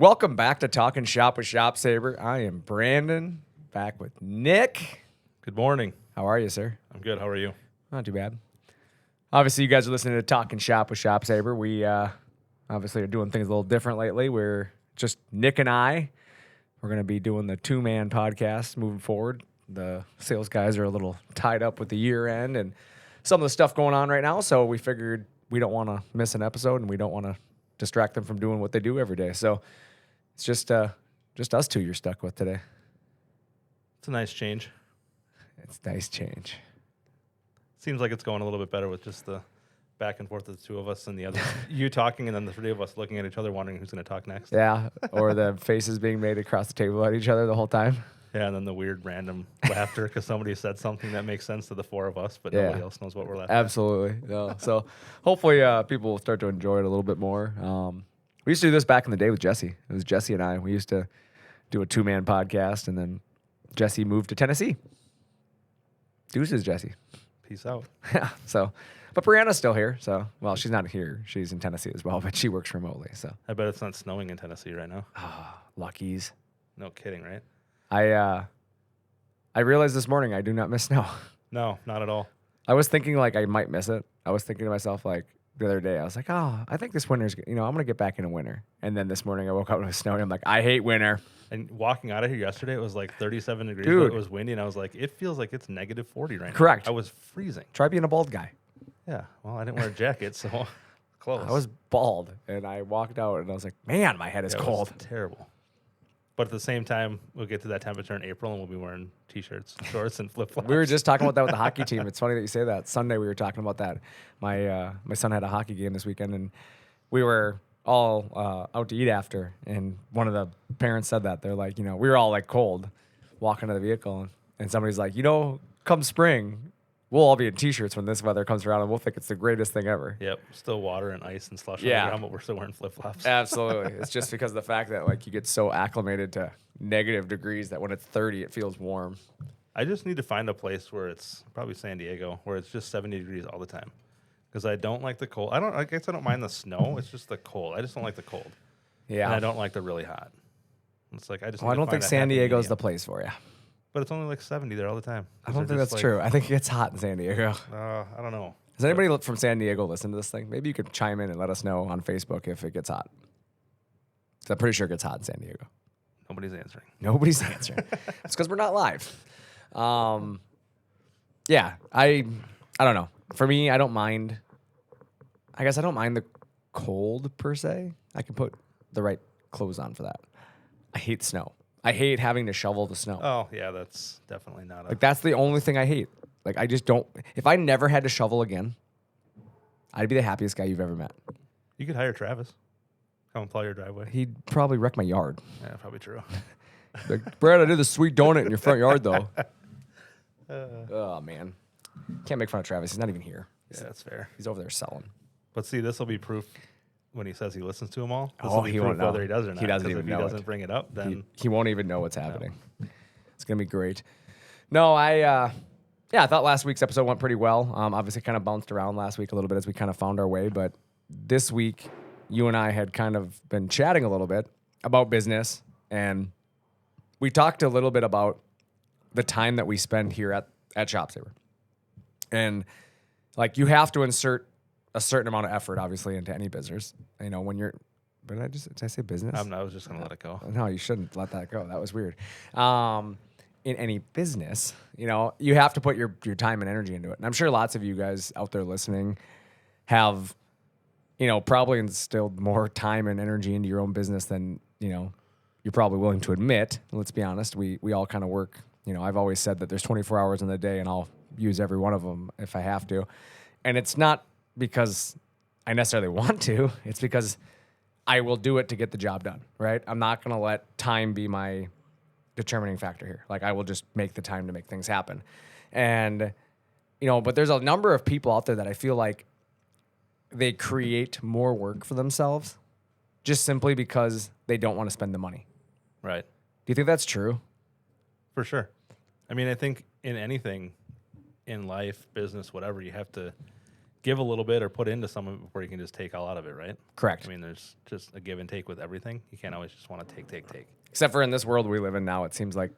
Welcome back to Talkin Shop with ShopSabre. I am Brandon, back with Nick. Good morning. How are you, sir? I'm good. How are you? Not too bad. Obviously, you guys are listening to Talkin Shop with ShopSabre. We obviously are doing things a little different lately. We're just Nick and I. We're going to be doing the two-man podcast moving forward. The sales guys are a little tied up with the year end and some of the stuff going on right now, so we figured we don't want to miss an episode and we don't want to distract them from doing what they do every day. So it's just us two you're stuck with today. It's a nice change. It's a nice change. Seems like it's going a little bit better with just the back and forth of the two of us and the other you talking and then the three of us looking at each other wondering who's going to talk next. Yeah, or the faces being made across the table at each other the whole time. Yeah, and then the weird random laughter because somebody said something that makes sense to the four of us, but nobody else knows what we're laughing Absolutely. No. So hopefully people will start to enjoy it a little bit more. We used to do this back in the day with Jesse. It was Jesse and I. We used to do a two-man podcast, and then Jesse moved to Tennessee. Deuces, Jesse. at. Peace out. Yeah. So, but Brianna's still here. So, well, she's not here. She's in Tennessee as well, but she works remotely. So, I bet it's not snowing in Tennessee right now. luckies. No kidding, right? I realized this morning I do not miss snow. No, not at all. I was thinking like I might miss it. I was thinking to myself like the other day, I was like, oh, I think this winter's, I'm going to get back into winter. And then this morning I woke up and it was snowing. I'm like, I hate winter. And walking out of here yesterday, it was like 37 degrees, Dude. but it was windy, and I was like, it feels like it's negative 40 right now. Correct. I was freezing. Try being a bald guy. Yeah, well, I didn't wear a jacket, so close. I was bald and I walked out and I was like, man, my head is Yeah, it cold. was terrible. But at the same time, we'll get to that temperature in April, and we'll be wearing T-shirts, shorts, and flip-flops. We were just talking about that with the hockey team. It's funny that you say that. Sunday we were talking about that. My son had a hockey game this weekend, and we were all out to eat after. And one of the parents said that they're like, we were all like cold, walking to the vehicle, and somebody's like, come spring, we'll all be in T-shirts when this weather comes around, and we'll think it's the greatest thing ever. Yep, still water and ice and slush Yeah. on the ground, but we're still wearing flip-flops. Absolutely. It's just because of the fact that like you get so acclimated to negative degrees that when it's 30, it feels warm. I just need to find a place where it's probably San Diego, where it's just 70 degrees all the time. Because I don't like the cold. I guess I don't mind the snow. It's just the cold. I just don't like the cold. Yeah. And I don't like the really hot. It's like I just. Well, I need to don't think find a San happy Diego's the medium. place for you. But it's only like 70 there all the time. I don't think that's true. I think it gets hot in San Diego. I don't know. Does anybody from San Diego listen to this thing? Maybe you could chime in and let us know on Facebook if it gets hot. 'Cause I'm pretty sure it gets hot in San Diego. Nobody's answering. Nobody's answering. It's because we're not live. Yeah, I don't know. For me, I don't mind. I guess I don't mind the cold per se. I can put the right clothes on for that. I hate snow. I hate having to shovel the snow. Oh, yeah, that's definitely not Like that's the only thing I hate. Like I just don't. If I never had to shovel again, I'd be the happiest guy you've ever met. You could hire Travis. Come plow your driveway. He'd probably wreck my yard. Yeah, probably true. Like, Brad, I did the sweet donut in your front yard though. Oh man, can't make fun of Travis. He's not even here. Yeah, that's fair. He's over there selling. But see, this will be proof when he says he listens to them all. This Oh, will be he proof won't know. whether he does or not. He doesn't 'cause even if know he it. doesn't bring it up, then He won't even know what's happening. It's gonna be great. No, I thought last week's episode went pretty well. Obviously, kind of bounced around last week a little bit as we kind of found our way, but this week, you and I had kind of been chatting a little bit about business, and we talked a little bit about the time that we spend here at ShopSabre. And like you have to insert a certain amount of effort, obviously, into any business. When you're, but did I say business? I was just going to let it go. No, you shouldn't let that go. That was weird. In any business, you have to put your time and energy into it. And I'm sure lots of you guys out there listening have, probably instilled more time and energy into your own business than, you're probably willing to admit. Let's be honest. We all kind of work. I've always said that there's 24 hours in the day and I'll use every one of them if I have to. And it's not because I necessarily want to. It's because I will do it to get the job done, right? I'm not going to let time be my determining factor here. Like I will just make the time to make things happen. And, but there's a number of people out there that I feel like they create more work for themselves just simply because they don't want to spend the money. Right. Do you think that's true? For sure. I mean, I think in anything in life, business, whatever, you have to give a little bit or put into someone before you can just take all out of it, right? Correct. I mean, there's just a give and take with everything. You can't always just want to take. Except for in this world we live in now, it seems like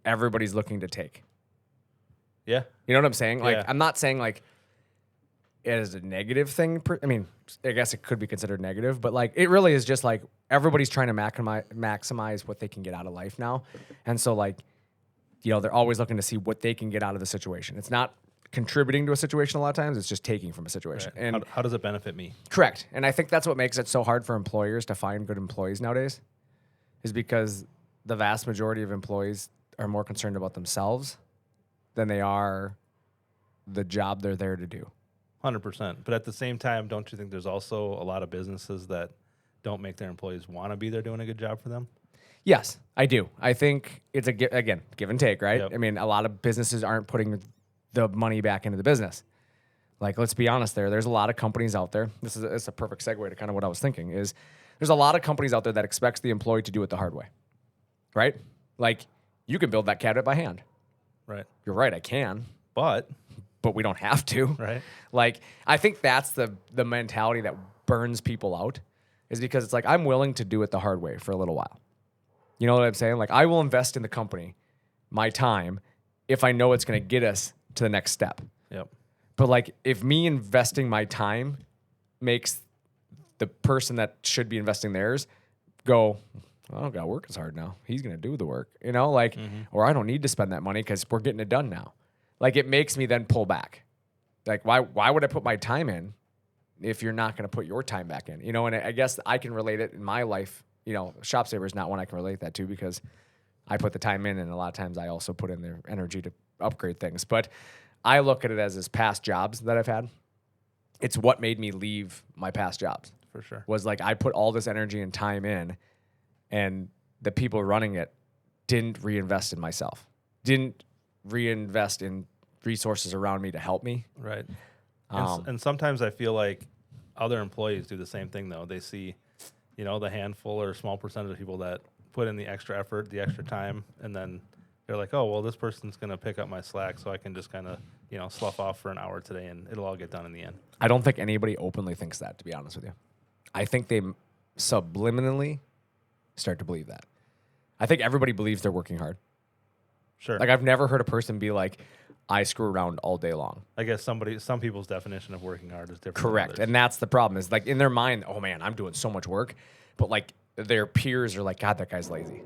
everybody's looking to take. Yeah. You know what I'm saying? Like, Yeah. I'm not saying like it is a negative thing. I mean, I guess it could be considered negative, but like it really is just like everybody's trying to maximize what they can get out of life now. And so like, they're always looking to see what they can get out of the situation. It's not contributing to a situation a lot of times. It's just taking from a situation. Right. And how does it benefit me? correct. And I think that's what makes it so hard for employers to find good employees nowadays, is because the vast majority of employees are more concerned about themselves than they are the job they're there to do. 100%. But at the same time, don't you think there's also a lot of businesses that don't make their employees want to be there doing a good job for them? Yes, I do. I think it's again, give and take, right? Yep. I mean, a lot of businesses aren't putting the money back into the business. Like, let's be honest there's a lot of companies out there. It's a perfect segue to kind of what I was thinking is there's a lot of companies out there that expects the employee to do it the hard way, right? Like, you can build that cabinet by hand. Right. You're right, I can, But we don't have to. right. Like, I think that's the mentality that burns people out, is because it's like, I'm willing to do it the hard way for a little while. You know what I'm saying? Like, I will invest in the company, my time, if I know it's going to get us to the next step. Yep. But like, if me investing my time makes the person that should be investing theirs go, I don't got to work as hard now. He's going to do the work, like, or I don't need to spend that money because we're getting it done now. Like, it makes me then pull back. Like, why would I put my time in if you're not going to put your time back in? And I guess I can relate it in my life. ShopSabre is not one I can relate that to because I put the time in, and a lot of times I also put in the energy to upgrade things. But I look at it as past jobs that I've had. It's what made me leave my past jobs. For sure. Was like, I put all this energy and time in, and the people running it didn't reinvest in myself, didn't reinvest in resources around me to help me. Right. And sometimes I feel like other employees do the same thing, though. They see, the handful or small percentage of people that put in the extra effort, the extra time, and then they're like, oh, well, this person's going to pick up my slack, so I can just kind of, slough off for an hour today, and it'll all get done in the end. I don't think anybody openly thinks that, to be honest with you. I think they subliminally start to believe that. I think everybody believes they're working hard. Sure. Like, I've never heard a person be like, I screw around all day long. I guess some people's definition of working hard is different. Correct. And that's the problem, is like, in their mind, oh man, I'm doing so much work, but like their peers are like, God, that guy's lazy.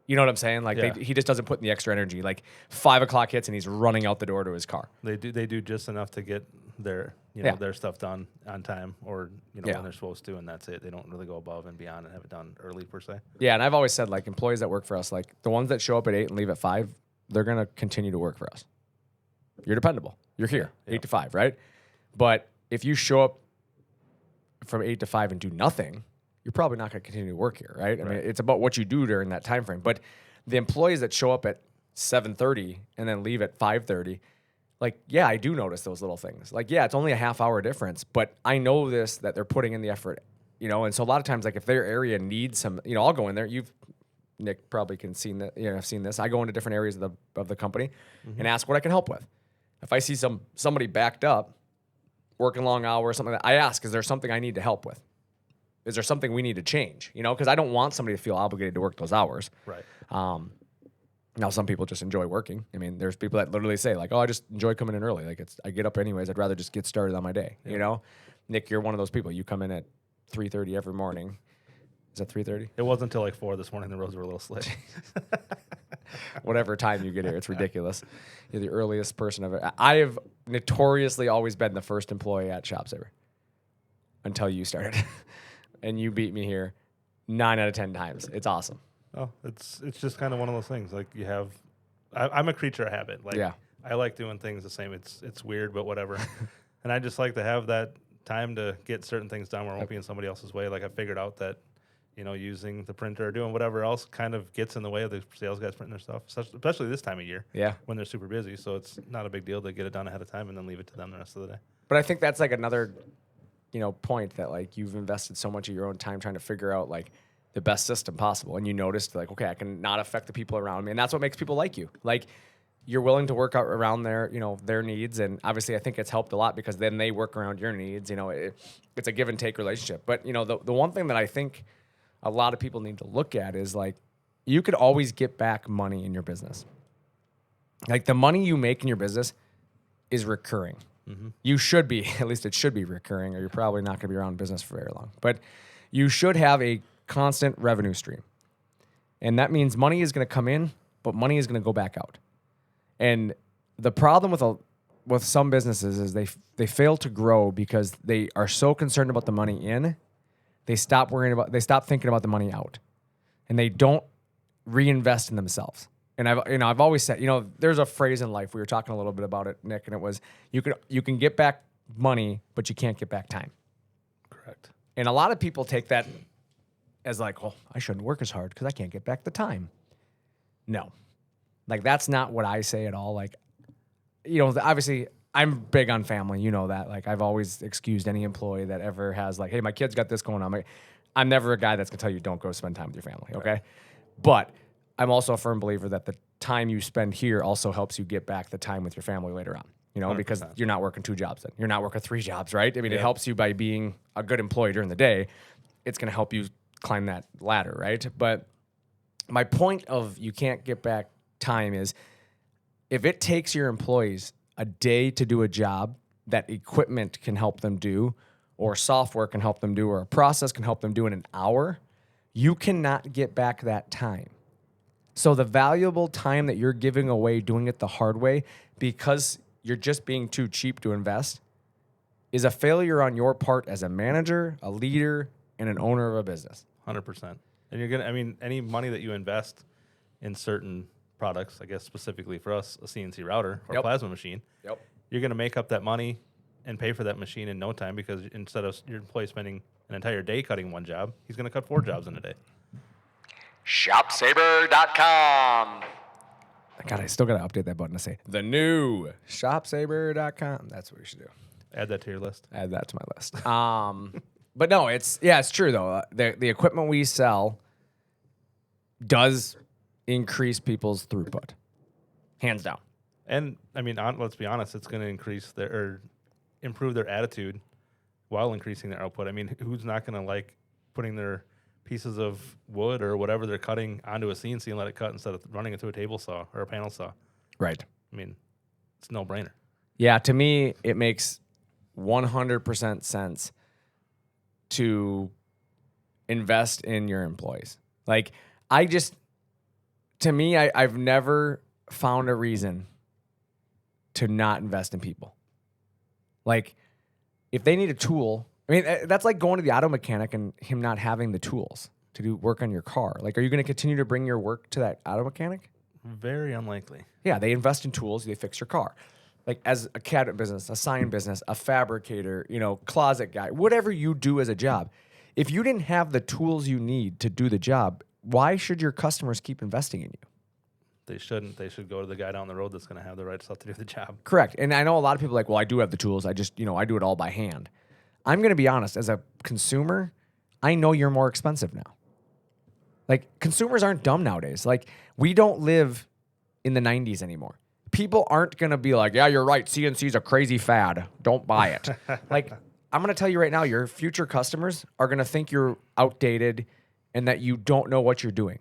You know what I'm saying? Like, Yeah. he just doesn't put in the extra energy. Like, 5 o'clock hits and he's running out the door to his car. They do just enough to get their their stuff done on time, or when they're supposed to, and that's it. They don't really go above and beyond and have it done early per se. Yeah, and I've always said, like, employees that work for us, like the ones that show up at 8 and leave at 5, they're gonna continue to work for us. You're dependable. You're here, 8 to 5, right? But if you show up from 8 to 5 and do nothing, you're probably not going to continue to work here, right? I mean, it's about what you do during that time frame. But the employees that show up at 7:30 and then leave at 5:30, like, yeah, I do notice those little things. Like, yeah, it's only a half hour difference, but I know that they're putting in the effort, And so a lot of times, like, if their area needs some, I'll go in there. Nick probably can seen that. I've seen this. I go into different areas of the company and ask what I can help with. If I see somebody backed up, working long hours, something like that, I ask, is there something I need to help with? Is there something we need to change? Because I don't want somebody to feel obligated to work those hours. Right. Now, some people just enjoy working. I mean, there's people that literally say, like, oh, I just enjoy coming in early. Like, I get up anyways. I'd rather just get started on my day, Nick, you're one of those people. You come in at 3:30 every morning. Is that 3:30? It wasn't until like 4 this morning. The roads were a little slick. Whatever time you get here, it's ridiculous. You're the earliest person ever. I have notoriously always been the first employee at ShopSabre until you started. And you beat me here 9 out of 10 times. It's awesome. Oh, it's just kind of one of those things. Like, I'm a creature of habit. Like, Yeah. I like doing things the same. It's weird, but whatever. And I just like to have that time to get certain things done where I won't be in somebody else's way. Like, I figured out that, using the printer or doing whatever else kind of gets in the way of the sales guys printing their stuff, especially this time of year. Yeah. When they're super busy. So it's not a big deal to get it done ahead of time and then leave it to them the rest of the day. But I think that's like another, point that, like, you've invested so much of your own time trying to figure out, like, the best system possible. And you noticed, like, okay, I can not affect the people around me. And that's what makes people like you. Like, you're willing to work out around their, their needs. And obviously I think it's helped a lot because then they work around your needs. It's a give and take relationship. But, the one thing that I think a lot of people need to look at is like, you could always get back money in your business. Like the money you make in your business is recurring. Mm-hmm. You should be, at least it should be recurring, or you're probably not going to be around business for very long. But you should have a constant revenue stream. And that means money is going to come in, but money is going to go back out. And the problem with some businesses is they fail to grow because they are so concerned about the money in, they stop thinking about the money out, and they don't reinvest in themselves. And I've always said, there's a phrase in life. We were talking a little bit about it, Nick, and it was you can get back money, but you can't get back time. Correct. And a lot of people take that as like, oh, I shouldn't work as hard because I can't get back the time. No. Like, that's not what I say at all. Like, obviously, I'm big on family. You know that. Like, I've always excused any employee that ever has, like, hey, my kid's got this going on. I'm never a guy that's going to tell you don't go spend time with your family, okay? Right. But I'm also a firm believer that the time you spend here also helps you get back the time with your family later on, 100%. Because you're not working 2 jobs then. You're not working 3 jobs, right? I mean, It helps you by being a good employee during the day. It's going to help you climb that ladder, right? But my point of you can't get back time is if it takes your employees a day to do a job that equipment can help them do, or software can help them do, or a process can help them do in an hour, you cannot get back that time. So the valuable time that you're giving away doing it the hard way because you're just being too cheap to invest is a failure on your part as a manager, a leader, and an owner of a business. 100%. And any money that you invest in certain products, I guess specifically for us, a CNC router or plasma machine, you're going to make up that money and pay for that machine in no time, because instead of your employee spending an entire day cutting one job, he's going to cut 4 jobs in a day. ShopSabre.com. God, I still got to update that button to say the new ShopSabre.com. That's what we should do. Add that to your list. Add that to my list. But no, it's true though. The equipment we sell does increase people's throughput, hands down. And let's be honest, it's going to improve their attitude while increasing their output. I mean, who's not going to like putting their pieces of wood or whatever they're cutting onto a CNC and let it cut instead of running it through a table saw or a panel saw? Right. I mean, it's no brainer. Yeah, to me, it makes 100% sense to invest in your employees. Like, I've never found a reason to not invest in people. Like, if they need a tool, that's like going to the auto mechanic and him not having the tools to do work on your car. Like, are you going to continue to bring your work to that auto mechanic? Very unlikely. Yeah, they invest in tools, they fix your car. Like, as a cabinet business, a sign business, a fabricator, closet guy, whatever you do as a job, if you didn't have the tools you need to do the job, why should your customers keep investing in you? They shouldn't. They should go to the guy down the road that's going to have the right stuff to do the job. Correct. And I know a lot of people are like, well, I do have the tools. I just, I do it all by hand. I'm going to be honest. As a consumer, I know you're more expensive now. Like, consumers aren't dumb nowadays. Like, we don't live in the 90s anymore. People aren't going to be like, yeah, you're right, CNC's a crazy fad. Don't buy it. Like, I'm going to tell you right now, your future customers are going to think you're outdated and that you don't know what you're doing.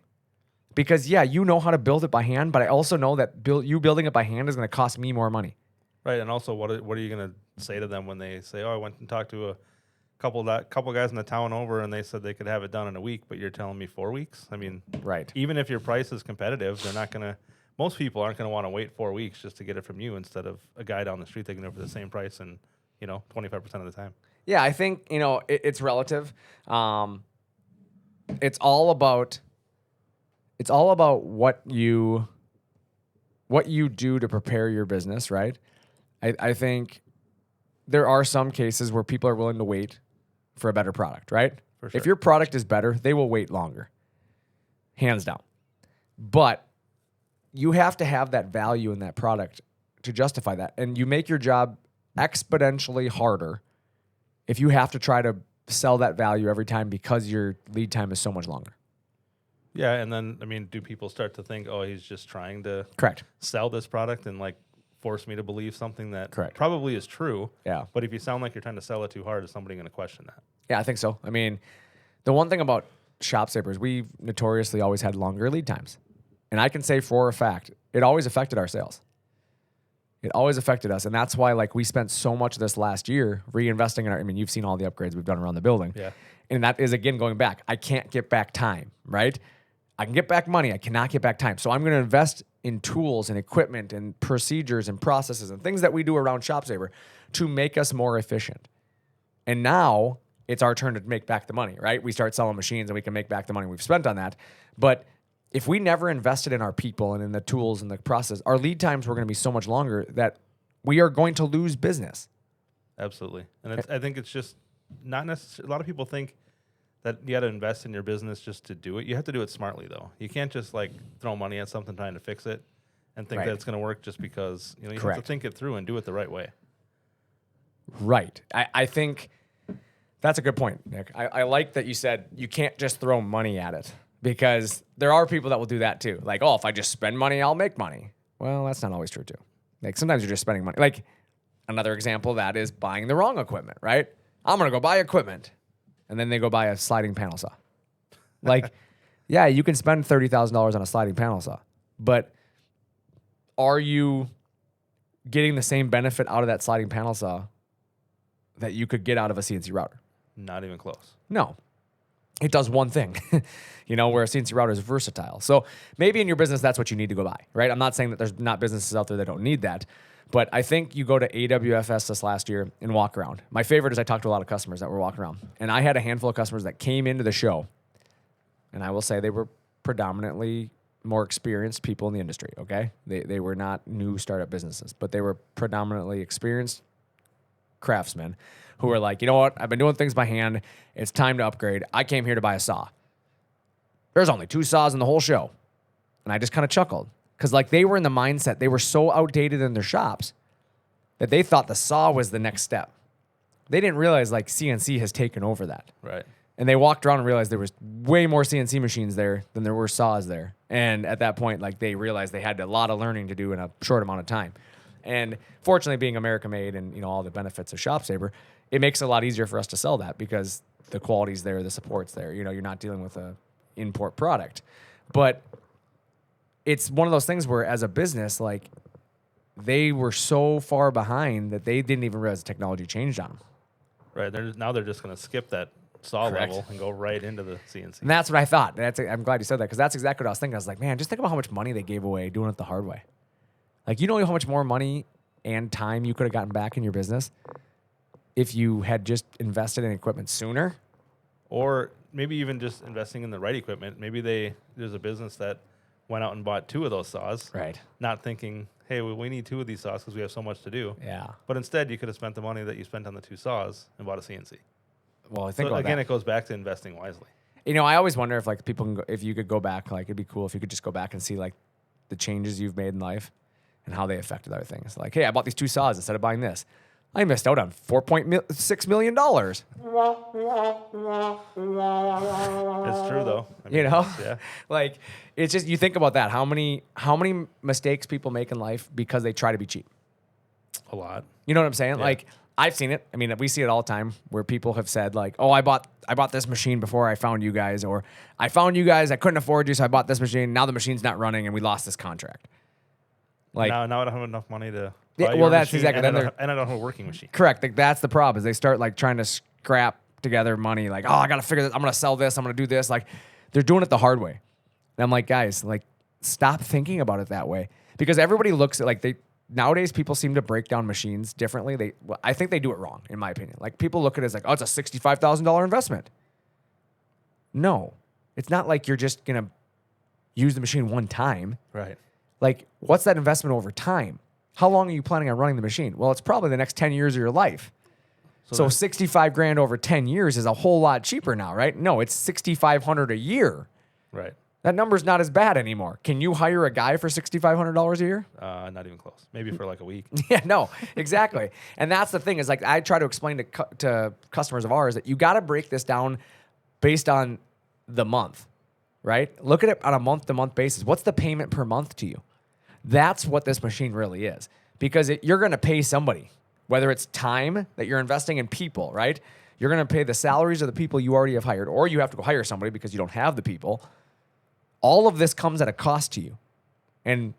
Because, yeah, you know how to build it by hand, but I also know that you building it by hand is going to cost me more money. Right, and also, what are you going to say to them when they say, oh, I went and talked to a couple guys in the town over, and they said they could have it done in a week, but you're telling me 4 weeks? I mean, right. Even if your price is competitive, they're not going to. Most people aren't going to want to wait 4 weeks just to get it from you instead of a guy down the street taking it for the same price and 25% of the time. Yeah, I think it's relative. It's all about what you do to prepare your business, right? I think there are some cases where people are willing to wait for a better product, right? For sure. If your product is better, they will wait longer, hands down. But you have to have that value in that product to justify that. And you make your job exponentially harder if you have to try to sell that value every time because your lead time is so much longer. Yeah, and then do people start to think, oh, he's just trying to Correct. sell this product and like force me to believe something that Correct. probably is true? Yeah. But if you sound like you're trying to sell it too hard, is somebody going to question that? Yeah, I think so. I mean, the one thing about ShopSabre is we've notoriously always had longer lead times. And I can say for a fact, it always affected our sales. It always affected us. And that's why like we spent so much this last year reinvesting in our, you've seen all the upgrades we've done around the building. Yeah. And that is, again, going back. I can't get back time, right? I can get back money. I cannot get back time. So I'm going to invest in tools and equipment and procedures and processes and things that we do around ShopSabre to make us more efficient. And now it's our turn to make back the money, right? We start selling machines and we can make back the money we've spent on that. But if we never invested in our people and in the tools and the process, our lead times were going to be so much longer that we are going to lose business. Absolutely. And I think it's just not necessarily, a lot of people think that you got to invest in your business just to do it. You have to do it smartly, though. You can't just like throw money at something trying to fix it and think that it's going to work just because, you have to think it through and do it the right way. Right. I think that's a good point, Nick. I like that you said you can't just throw money at it, because there are people that will do that too. Like, oh, if I just spend money, I'll make money. Well, that's not always true too. Like sometimes you're just spending money. Like another example of that is buying the wrong equipment, right? I'm going to go buy equipment. And then they go buy a sliding panel saw. Like, yeah, you can spend $30,000 on a sliding panel saw, but are you getting the same benefit out of that sliding panel saw that you could get out of a CNC router? Not even close. No. It does one thing, where a CNC router is versatile. So maybe in your business, that's what you need to go buy, right? I'm not saying that there's not businesses out there that don't need that, but I think you go to AWFS this last year and walk around. My favorite is I talked to a lot of customers that were walking around, and I had a handful of customers that came into the show, and I will say they were predominantly more experienced people in the industry, okay? They were not new startup businesses, but they were predominantly experienced craftsmen who were like, you know what? I've been doing things by hand. It's time to upgrade. I came here to buy a saw. There's only 2 saws in the whole show. And I just kind of chuckled. Because like they were in the mindset, they were so outdated in their shops that they thought the saw was the next step. They didn't realize like CNC has taken over that. Right. And they walked around and realized there was way more CNC machines there than there were saws there. And at that point, like they realized they had a lot of learning to do in a short amount of time. And fortunately, being America made and all the benefits of ShopSabre, it makes it a lot easier for us to sell that because the quality's there, the support's there. You're not dealing with a import product. But it's one of those things where as a business, like they were so far behind that they didn't even realize the technology changed on them. Right. Now they're just going to skip that saw level and go right into the CNC. And that's what I thought. I'm glad you said that because that's exactly what I was thinking. I was like, man, just think about how much money they gave away doing it the hard way. Like, you know how much more money and time you could have gotten back in your business if you had just invested in equipment sooner? Or maybe even just investing in the right equipment. Maybe there's a business that went out and bought 2 of those saws. Right. Not thinking, hey, we need 2 of these saws because we have so much to do. Yeah. But instead, you could have spent the money that you spent on the 2 saws and bought a CNC. Well, I think about again, that. It goes back to investing wisely. I always wonder if like people can if you could go back, like it'd be cool if you could just go back and see like the changes you've made in life and how they affected other things. Like, hey, I bought these 2 saws instead of buying this. I missed out on $4.6 million. It's true, though. Yeah. Like, it's just, you think about that. How many mistakes people make in life because they try to be cheap? A lot. You know what I'm saying? Yeah. Like, I've seen it. We see it all the time where people have said like, oh, I bought this machine before I found you guys, or I found you guys, I couldn't afford you, so I bought this machine. Now the machine's not running and we lost this contract. Like, now I don't have enough money to yeah, buy well, your that's machine, exactly. and I don't have a working machine. Correct. Like, that's the problem is they start like trying to scrap together money. Like, oh, I got to figure this. I'm going to sell this. I'm going to do this. Like, they're doing it the hard way. And I'm like, guys, like, stop thinking about it that way, because everybody looks at like nowadays people seem to break down machines differently. I think they do it wrong, in my opinion. Like, people look at it as like, oh, it's a $65,000 investment. No, it's not like you're just going to use the machine one time. Right. Like, what's that investment over time? How long are you planning on running the machine? Well, it's probably the next 10 years of your life. So 65 grand over 10 years is a whole lot cheaper now, right? No, it's 6,500 a year. Right. That number's not as bad anymore. Can you hire a guy for $6,500 a year? Not even close. Maybe for like a week. Yeah, no, exactly. And that's the thing is like I try to explain to customers of ours that you got to break this down based on the month, right? Look at it on a month-to-month basis. What's the payment per month to you? That's what this machine really is, because you're going to pay somebody, whether it's time that you're investing in people, right? You're going to pay the salaries of the people you already have hired, or you have to go hire somebody because you don't have the people. All of this comes at a cost to you. And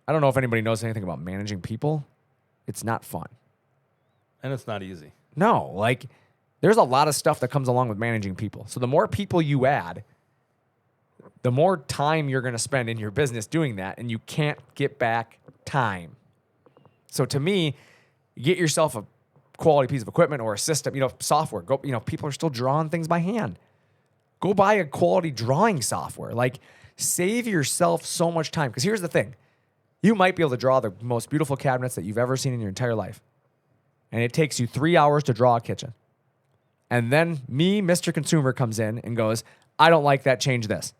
I don't know if anybody knows anything about managing people. It's not fun. And it's not easy. No, like there's a lot of stuff that comes along with managing people. So the more people you add, the more time you're going to spend in your business doing that, and you can't get back time. So to me, get yourself a quality piece of equipment or a system, software. Go, people are still drawing things by hand. Go buy a quality drawing software. Like, save yourself so much time. Because here's the thing. You might be able to draw the most beautiful cabinets that you've ever seen in your entire life. And it takes you 3 hours to draw a kitchen. And then me, Mr. Consumer, comes in and goes, I don't like that, change this.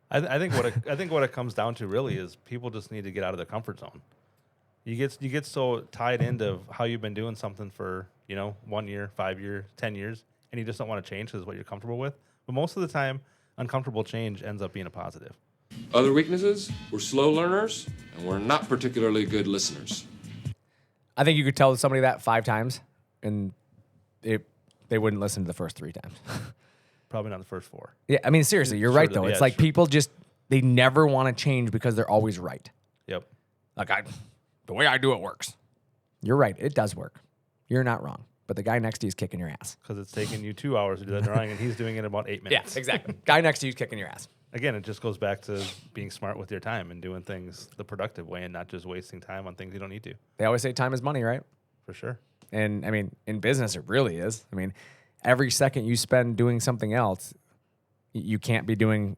I think what it comes down to really is people just need to get out of their comfort zone. You get so tied into how you've been doing something for 1 year, 5 years, 10 years, and you just don't want to change because it's what you're comfortable with. But most of the time, uncomfortable change ends up being a positive. Other weaknesses, we're slow learners, and we're not particularly good listeners. I think you could tell somebody that 5 times, and they wouldn't listen to the first 3 times. Probably not the first 4. Yeah, I mean, seriously, you're right, though. It's like people they never want to change because they're always right. Yep. Like, the way I do it works. You're right. It does work. You're not wrong. But the guy next to you is kicking your ass. Because it's taking you 2 hours to do that drawing, and he's doing it in about 8 minutes. Yeah, exactly. Guy next to you is kicking your ass. Again, it just goes back to being smart with your time and doing things the productive way and not just wasting time on things you don't need to. They always say time is money, right? For sure. And, I mean, in business, it really is. I mean, every second you spend doing something else, you can't be doing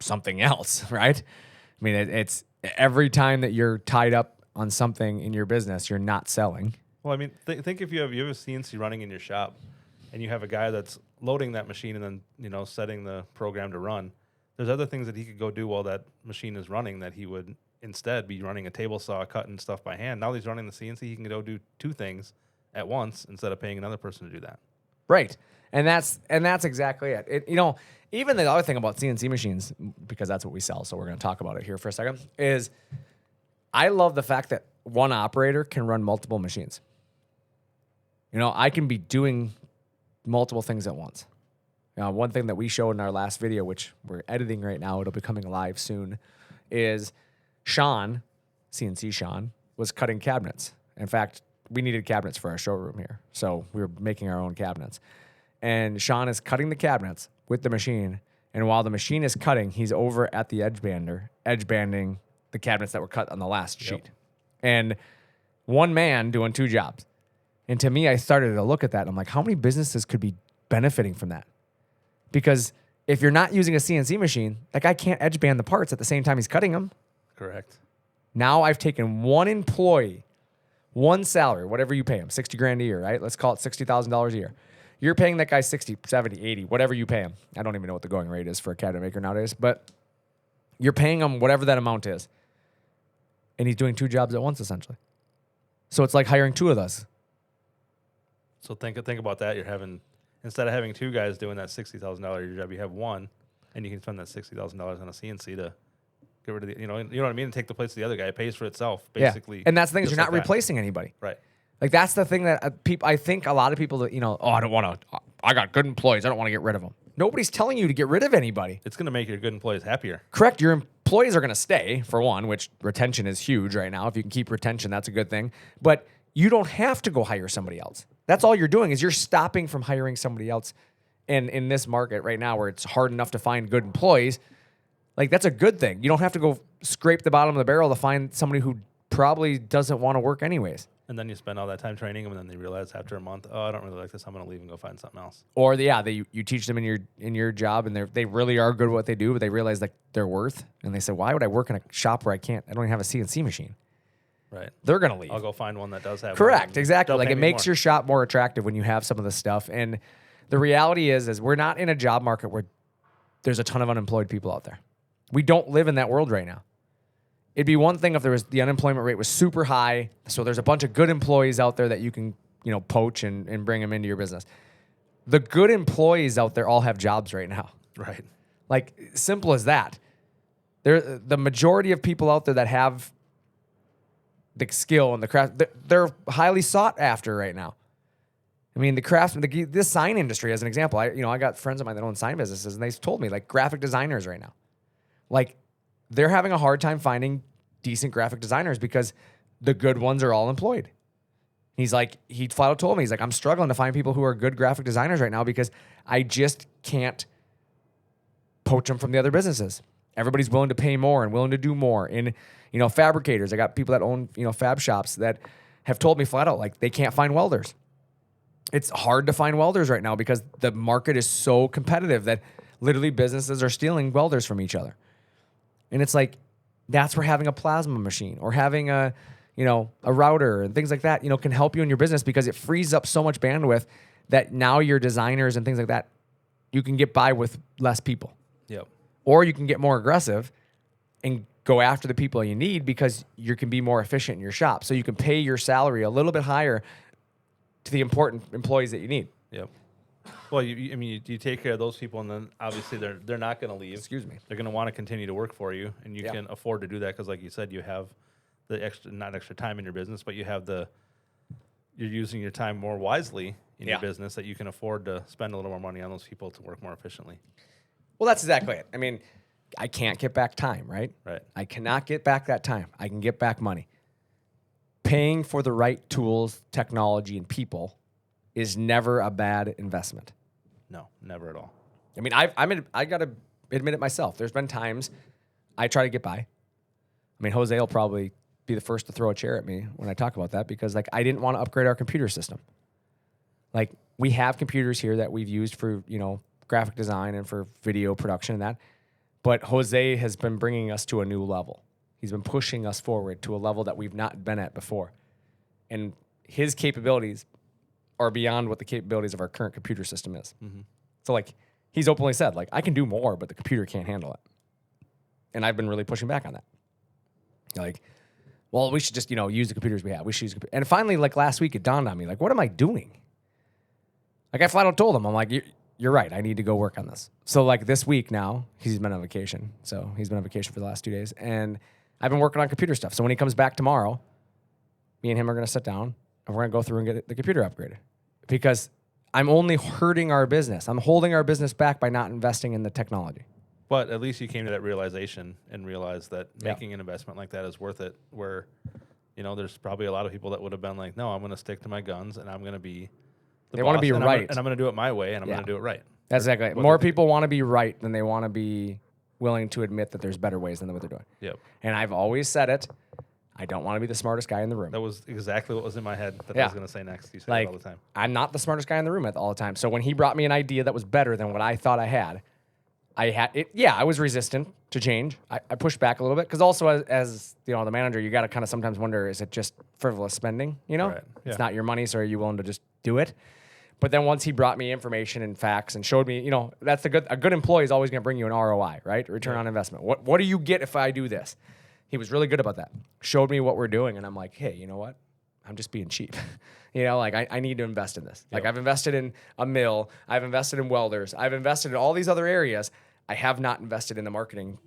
something else, right? I mean, it's every time that you're tied up on something in your business, you're not selling. Well, I mean, think if you have a CNC running in your shop and you have a guy that's loading that machine and then, setting the program to run, there's other things that he could go do while that machine is running that he would instead be running a table saw, cutting stuff by hand. Now he's running the CNC, he can go do 2 things at once instead of paying another person to do that. Right. And that's exactly it. Even the other thing about CNC machines, because that's what we sell, so we're going to talk about it here for a second, is I love the fact that one operator can run multiple machines. I can be doing multiple things at once. One thing that we showed in our last video, which we're editing right now, it'll be coming live soon, is Sean, CNC Sean, was cutting cabinets. In fact, we needed cabinets for our showroom here, so we were making our own cabinets. And Sean is cutting the cabinets with the machine, and while the machine is cutting, he's over at the edge banding the cabinets that were cut on the last sheet. And one man doing 2 jobs. And to me, I started to look at that, and I'm like, how many businesses could be benefiting from that? Because if you're not using a CNC machine, that guy can't edge band the parts at the same time he's cutting them. Correct. Now I've taken one employee, one salary, whatever you pay him, $60,000 a year, right? Let's call it $60,000 a year. You're paying that guy 60, 70, 80, whatever you pay him. I don't even know what the going rate is for a cabinet maker nowadays, but you're paying him whatever that amount is. And he's doing 2 jobs at once, essentially. So it's like hiring 2 of us. So think about that. Instead of having 2 guys doing that $60,000 a year job, you have one, and you can spend that $60,000 on a CNC to get rid of the, you know what I mean, and take the place of the other guy. It pays for itself, basically. Yeah. And that's the thing is you're not replacing anybody. Right. Like that's the thing that I think a lot of people that, I don't want to, I got good employees. I don't want to get rid of them. Nobody's telling you to get rid of anybody. It's going to make your good employees happier. Correct. Your employees are going to stay, for one, which retention is huge right now. If you can keep retention, that's a good thing. But you don't have to go hire somebody else. That's all you're doing is you're stopping from hiring somebody else. And in this market right now where it's hard enough to find good employees, like that's a good thing. You don't have to go scrape the bottom of the barrel to find somebody who probably doesn't want to work anyways. And then you spend all that time training them, and then they realize after a month, I don't really like this. I'm going to leave and go find something else. Or you teach them in your job, and they really are good at what they do, but they realize like their worth, and they say, why would I work in a shop where I don't even have a CNC machine? Right. They're going to leave. I'll go find one that does have. Correct. One. Exactly. Like it makes your shop more attractive when you have some of this stuff. And the reality is we're not in a job market where there's a ton of unemployed people out there. We don't live in that world right now. It'd be one thing if the unemployment rate was super high, so there's a bunch of good employees out there that you can, poach and bring them into your business. The good employees out there all have jobs right now. Right. Like, simple as that. The majority of people out there that have the skill and the craft, they're highly sought after right now. I mean, this sign industry, as an example, I got friends of mine that own sign businesses, and they told me, like, graphic designers right now, like, they're having a hard time finding decent graphic designers because the good ones are all employed. He's like, he flat out told me, he's like, I'm struggling to find people who are good graphic designers right now because I just can't poach them from the other businesses. Everybody's willing to pay more and willing to do more. And, fabricators, I got people that own, fab shops that have told me flat out, like, they can't find welders. It's hard to find welders right now because the market is so competitive that literally businesses are stealing welders from each other. And it's like, that's where having a plasma machine or having a router and things like that, can help you in your business because it frees up so much bandwidth that now your designers and things like that, you can get by with less people. Yep. Or you can get more aggressive and go after the people you need because you can be more efficient in your shop. So you can pay your salary a little bit higher to the important employees that you need. Yep. Well, you take care of those people, and then obviously they're not going to leave. Excuse me. They're going to want to continue to work for you, and you can afford to do that because, like you said, you have the not extra time in your business, but you're using your time more wisely in your business that you can afford to spend a little more money on those people to work more efficiently. Well, that's exactly it. I mean, I can't get back time, right? Right. I cannot get back that time. I can get back money. Paying for the right tools, technology, and people is never a bad investment. No, never at all. I mean, I got to admit it myself. There's been times I try to get by. I mean, Jose will probably be the first to throw a chair at me when I talk about that because, like, I didn't want to upgrade our computer system. Like, we have computers here that we've used for, graphic design and for video production and that. But Jose has been bringing us to a new level. He's been pushing us forward to a level that we've not been at before. And his capabilities are beyond what the capabilities of our current computer system is. Mm-hmm. So, like, he's openly said, like, I can do more, but the computer can't handle it. And I've been really pushing back on that. Like, well, we should just, use the computers we have. We should use And finally, like, last week, it dawned on me, like, what am I doing? Like, I flat out told him, I'm like, you're right. I need to go work on this. So, like, this week now, he's been on vacation. So he's been on vacation for the last 2 days. And I've been working on computer stuff. So when he comes back tomorrow, me and him are going to sit down and we're going to go through and get the computer upgraded. Because I'm only hurting our business. I'm holding our business back by not investing in the technology. But at least you came to that realization and realized that making an investment like that is worth it. Where, there's probably a lot of people that would have been like, no, I'm going to stick to my guns and I'm going to be the They want to be and right. I'm going to do it my way and I'm going to do it right. That's exactly it. More people want to be right than they want to be willing to admit that there's better ways than what they're doing. Yep. And I've always said it. I don't want to be the smartest guy in the room. That was exactly what was in my head that I was going to say next. You say it all the time. I'm not the smartest guy in the room all the time. So when he brought me an idea that was better than what I thought I had it. Yeah, I was resistant to change. I pushed back a little bit because also as the manager, you got to kind of sometimes wonder, is it just frivolous spending? Right. Yeah. It's not your money, so are you willing to just do it? But then once he brought me information and facts and showed me, that's a good employee is always going to bring you an ROI, right? Return on investment. What do you get if I do this? He was really good about that. Showed me what we're doing, and I'm like, hey, you know what? I'm just being cheap. I need to invest in this. Yep. Like, I've invested in a mill. I've invested in welders. I've invested in all these other areas. I have not invested in the marketing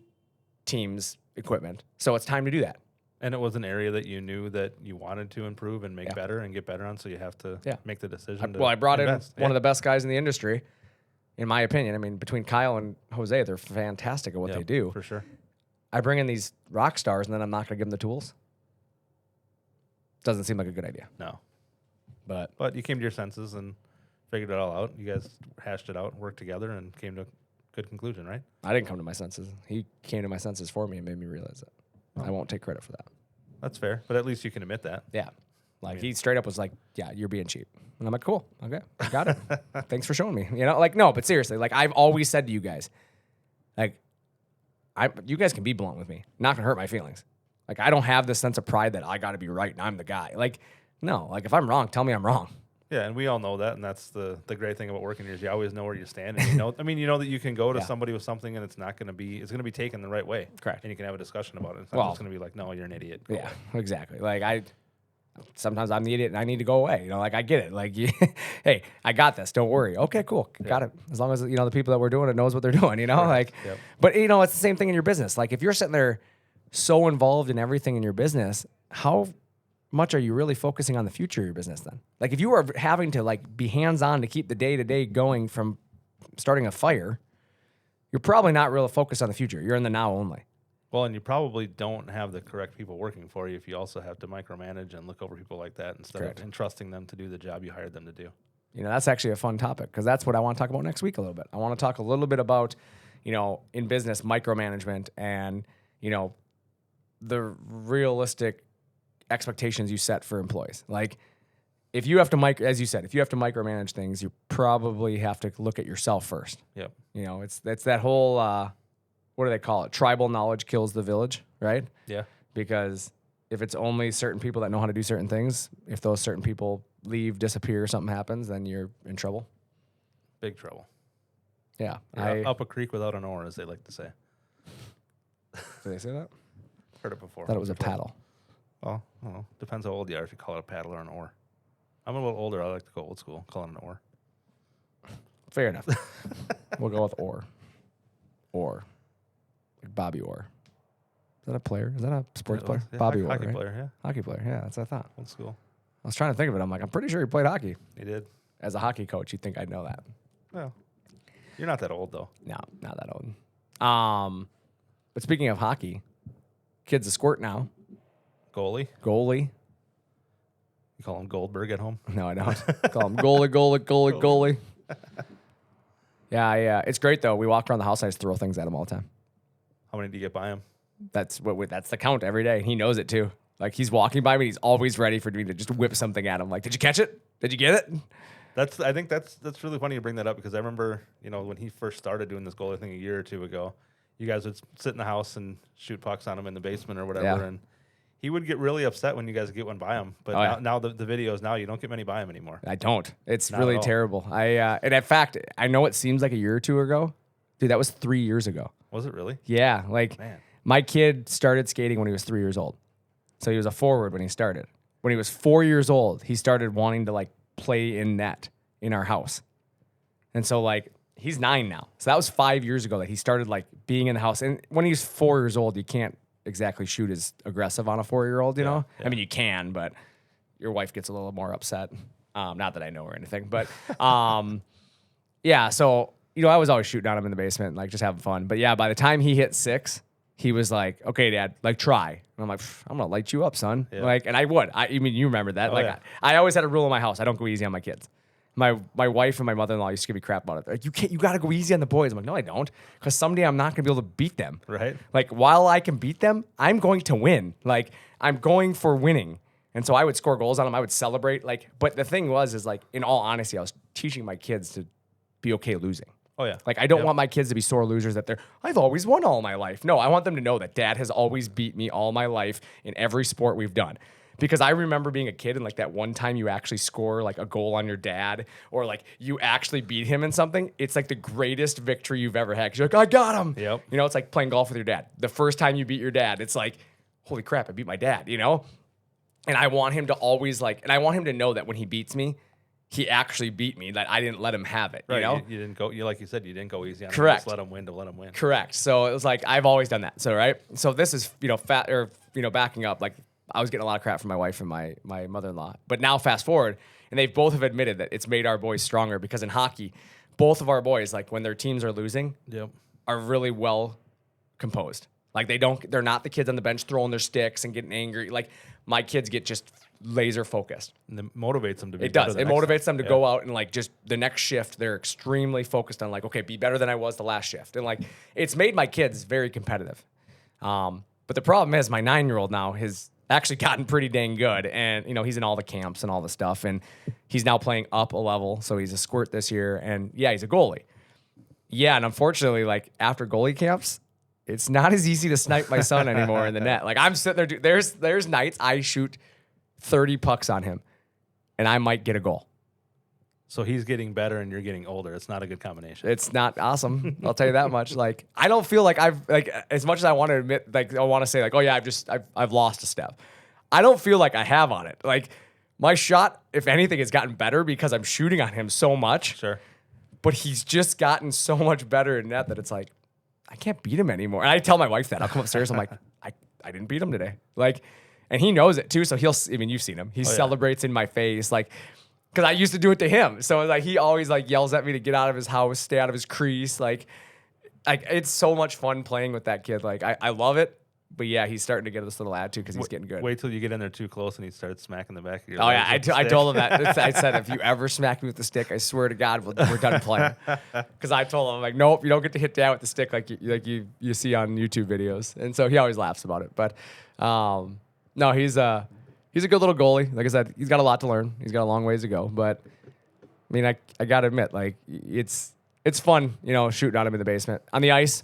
team's equipment. So it's time to do that. And it was an area that you knew that you wanted to improve and make better and get better on, so you have to make the decision I brought invest. in one of the best guys in the industry, in my opinion. I mean, between Kyle and Jose, they're fantastic at what they do. For sure. I bring in these rock stars, and then I'm not going to give them the tools. Doesn't seem like a good idea. No. But you came to your senses and figured it all out. You guys hashed it out, worked together, and came to a good conclusion, right? I didn't come to my senses. He came to my senses for me and made me realize that. I won't take credit for that. That's fair, but at least you can admit that. Yeah. He straight up was like, yeah, you're being cheap. And I'm like, cool. Okay. Got it. Thanks for showing me. No, but seriously, I've always said to you guys, you guys can be blunt with me. Not going to hurt my feelings. I don't have this sense of pride that I got to be right and I'm the guy. No. If I'm wrong, tell me I'm wrong. Yeah, and we all know that, and that's the great thing about working here is you always know where you stand. And you know that you can go to somebody with something and it's going to be taken the right way. Correct. And you can have a discussion about it. It's not just going to be like, no, you're an idiot. Go away. Exactly. sometimes I'm the idiot and I need to go away. Like I get it. Like, hey, I got this. Don't worry. Okay, cool. Got it. As long as, the people that we're doing it knows what they're doing, like, but it's the same thing in your business. Like if you're sitting there so involved in everything in your business, how much are you really focusing on the future of your business then? Like if you are having to like be hands-on to keep the day-to-day going from starting a fire, you're probably not really focused on the future. You're in the now only. Well, and you probably don't have the correct people working for you if you also have to micromanage and look over people like that instead of entrusting them to do the job you hired them to do. That's actually a fun topic because that's what I want to talk about next week a little bit. I want to talk a little bit about, in business micromanagement and, the realistic expectations you set for employees. Like if you have to as you said, if you have to micromanage things, you probably have to look at yourself first. Yep. It's that whole, what do they call it? Tribal knowledge kills the village, right? Yeah. Because if it's only certain people that know how to do certain things, if those certain people leave, disappear, something happens, then you're in trouble. Big trouble. Yeah. You're up a creek without an oar, as they like to say. Did they say that? Heard it before. I thought it was a paddle. Well, depends how old you are if you call it a paddle or an oar. I'm a little older. I like to go old school, call it an oar. Fair enough. We'll go with oar. Oar. Like Bobby Orr. Is that a player? Is that a sports player? Yeah, Bobby Orr, hockey right? player, yeah. Hockey player, yeah, that's what I thought. Old school. I was trying to think of it. I'm like, I'm pretty sure he played hockey. He did. As a hockey coach, you'd think I'd know that. Well, you're not that old, though. No, not that old. But speaking of hockey, kid's a squirt now. Goalie. You call him Goldberg at home? No, I don't. Call him goalie. Yeah. It's great, though. We walk around the house, I just throw things at him all the time. How many do you get by him? That's the count every day. He knows it too. Like he's walking by me, he's always ready for me to just whip something at him. Like, did you catch it? Did you get it? I think that's really funny you bring that up because I remember, when he first started doing this goal, I think a year or two ago, you guys would sit in the house and shoot pucks on him in the basement or whatever, and he would get really upset when you guys get one by him. But now the videos, now you don't get many by him anymore. I don't. It's really terrible. And in fact, I know it seems like a year or two ago. Dude, that was 3 years ago. Was it really? Yeah. Like, my kid started skating when he was 3 years old. So he was a forward when he started. When he was 4 years old, he started wanting to, like, play in net in our house. And so, like, he's 9 now. So that was 5 years ago that he started, like, being in the house. And when he's 4 years old, you can't exactly shoot as aggressive on a 4-year-old, you know? Yeah. I mean, you can, but your wife gets a little more upset. Not that I know or anything. But, yeah, so... I was always shooting on him in the basement, like just having fun. But yeah, by the time he hit 6, he was like, "Okay, Dad, like try." And I'm like, "I'm gonna light you up, son." Yeah. Like, and I would. I mean, you remember that? I always had a rule in my house: I don't go easy on my kids. My wife and my mother-in-law used to give me crap about it. Like, you gotta go easy on the boys. I'm like, no, I don't, because someday I'm not gonna be able to beat them. Right. Like, while I can beat them, I'm going to win. Like, I'm going for winning. And so I would score goals on them. I would celebrate. Like, but the thing is like, in all honesty, I was teaching my kids to be okay losing. Oh, yeah. Like, I don't want my kids to be sore losers that I've always won all my life. No, I want them to know that Dad has always beat me all my life in every sport we've done. Because I remember being a kid and, like, that one time you actually score, like, a goal on your dad or, like, you actually beat him in something. It's, like, the greatest victory you've ever had. Because you're like, I got him. Yep. It's like playing golf with your dad. The first time you beat your dad, it's like, holy crap, I beat my dad, And I want him to always, like, and I want him to know that when he beats me, he actually beat me, that I didn't let him have it, right, you didn't go, like you said, you didn't go easy on him. Correct. Just let him win to let him win. Correct. So it was like, I've always done that. So, right. So this is, backing up, like I was getting a lot of crap from my wife and my mother-in-law, but now fast forward, and they both have admitted that it's made our boys stronger because in hockey, both of our boys, like when their teams are losing, are really well composed. Like they're not the kids on the bench throwing their sticks and getting angry. Like my kids get just laser focused. And it motivates them to be better. It does. It motivates them to go out and like just the next shift, they're extremely focused on like, okay, be better than I was the last shift. And like, it's made my kids very competitive. But the problem is my 9-year-old now has actually gotten pretty dang good. And, he's in all the camps and all the stuff. And he's now playing up a level. So he's a squirt this year. And yeah, he's a goalie. Yeah. And unfortunately, like after goalie camps, it's not as easy to snipe my son anymore in the net. Like I'm sitting there, there's nights I shoot 30 pucks on him and I might get a goal. So he's getting better and you're getting older. It's not a good combination. It's not awesome. I'll tell you that much. Like I don't feel like I've like as much as I want to admit, like I want to say like, oh yeah, I've lost a step. I don't feel like I have on it. Like my shot, if anything, has gotten better because I'm shooting on him so much. Sure. But he's just gotten so much better in net that it's like, I can't beat him anymore. And I tell my wife that. I'll come upstairs. I'm like, I didn't beat him today. Like, and he knows it too. So you've seen him. He celebrates in my face. Like, because I used to do it to him. So like, he always like yells at me to get out of his house, stay out of his crease. Like it's so much fun playing with that kid. Like, I love it. But yeah, he's starting to get this little attitude because he's getting good. Wait till you get in there too close and he starts smacking the back of your Oh yeah, legs I told him that. I said, if you ever smack me with the stick, I swear to God, we're done playing. Because I told him, I'm like, nope, you don't get to hit dad with the stick like you see on YouTube videos. And so he always laughs about it. But no, he's a good little goalie. Like I said, he's got a lot to learn. He's got a long ways to go. But I mean, I gotta admit, like it's fun, shooting on him in the basement. On the ice,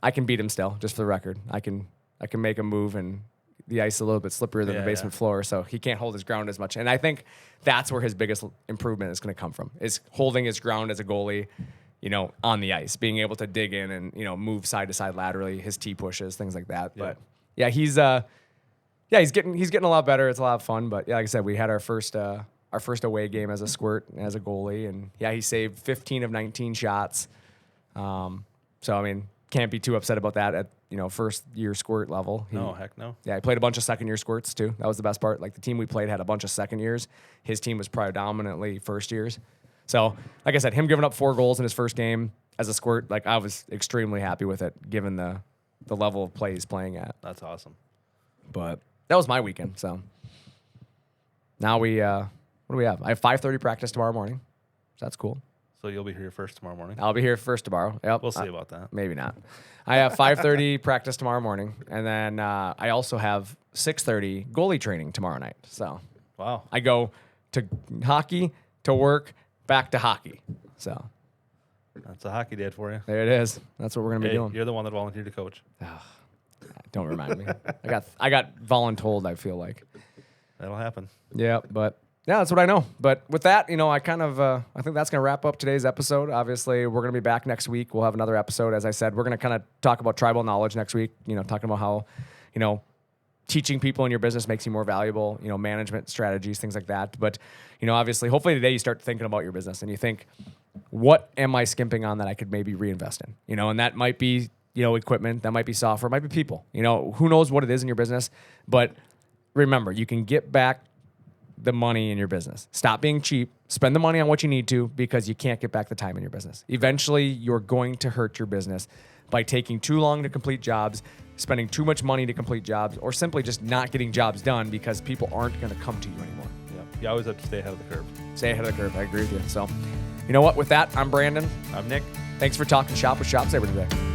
I can beat him still. Just for the record, I can make a move, and the ice is a little bit slipperier than the basement floor, so he can't hold his ground as much. And I think that's where his biggest improvement is going to come from, is holding his ground as a goalie, on the ice, being able to dig in and, move side to side laterally, his T pushes, things like that. Yeah. But yeah, he's getting a lot better. It's a lot of fun. But yeah, like I said, we had our first away game as a squirt, as a goalie, and yeah, he saved 15 of 19 shots. So I mean, can't be too upset about that at first year squirt level. No, heck no. Yeah, he played a bunch of second year squirts too. That was the best part. Like the team we played had a bunch of second years. His team was predominantly first years. So, like I said, him giving up 4 goals in his first game as a squirt, like I was extremely happy with it, given the level of play he's playing at. That's awesome. But that was my weekend. So now what do we have? I have 5:30 practice tomorrow morning. So that's cool. So you'll be here first tomorrow morning? I'll be here first tomorrow. Yep. We'll see about that. Maybe not. I have 5:30 practice tomorrow morning, and then I also have 6:30 goalie training tomorrow night. So wow, I go to hockey, to work, back to hockey. So that's a hockey dad for you. there it is. That's what we're gonna be doing. You're the one that volunteered to coach. Don't remind me. I got voluntold, I feel like. That'll happen. Yeah, but yeah, that's what I know. But with that, I kind of I think that's going to wrap up today's episode. Obviously, we're going to be back next week. We'll have another episode. As I said, we're going to kind of talk about tribal knowledge next week, talking about how, teaching people in your business makes you more valuable, management strategies, things like that. But, obviously, hopefully today you start thinking about your business and you think, what am I skimping on that I could maybe reinvest in? And that might be, equipment, that might be software, might be people. Who knows what it is in your business. But remember, you can get back the money in your business. Stop being cheap. Spend the money on what you need to, because you can't get back the time in your business. Eventually, you're going to hurt your business by taking too long to complete jobs, spending too much money to complete jobs, or simply just not getting jobs done because people aren't going to come to you anymore. Yeah. You always have to stay ahead of the curve. Stay ahead of the curve. I agree with you. So, you know what? With that, I'm Brandon. I'm Nick. Thanks for talking shop with ShopSabre today.